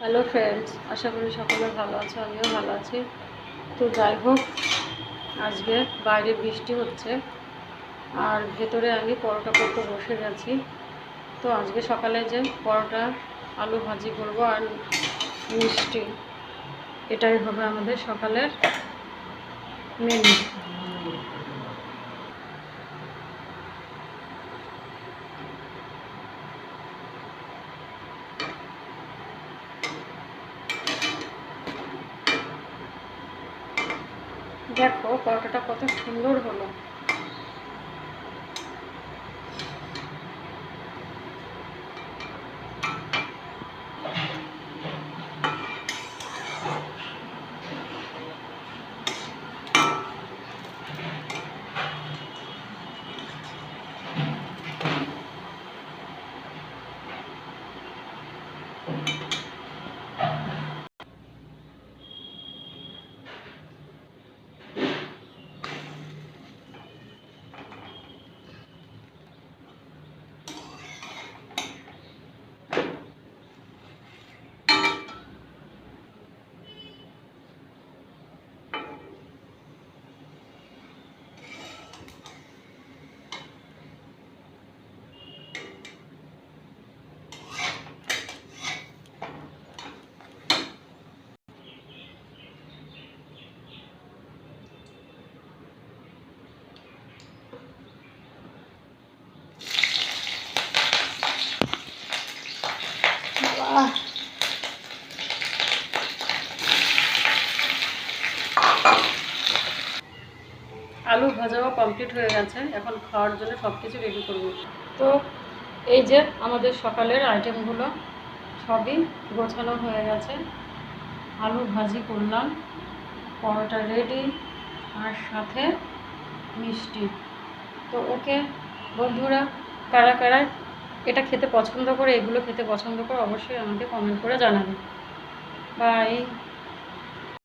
Hello friends, আশা করি সকলে ভালো আছো, আমিও ভালো আছি। তো যাই হোক, আজকে বাইরে বৃষ্টি হচ্ছে আর ভেতরে আমি পরোটা করতে বসে গেছি। তো আজকে সকালে যে পরোটা আলু ভাজি করবো আর মিষ্টি, এটাই হবে আমাদের সকালের মেনু। দেখো পরোটাটা কত সুন্দর হলো। আলু ভাজাও কমপ্লিট হয়ে গেছে, এখন খাওয়ার জন্য সব কিছু রেডি করব। তো এই যে আমাদের সকালের আইটেমগুলো সবই গোছানো হয়ে গেছে। আলু ভাজি করলাম, পরোটা রেডি, আর সাথে মিষ্টি। তো ওকে বন্ধুরা, কারা কারা এটা খেতে পছন্দ করে, এগুলো খেতে পছন্দ করে, অবশ্যই আমাকে কমেন্ট করে জানাবে। বাই।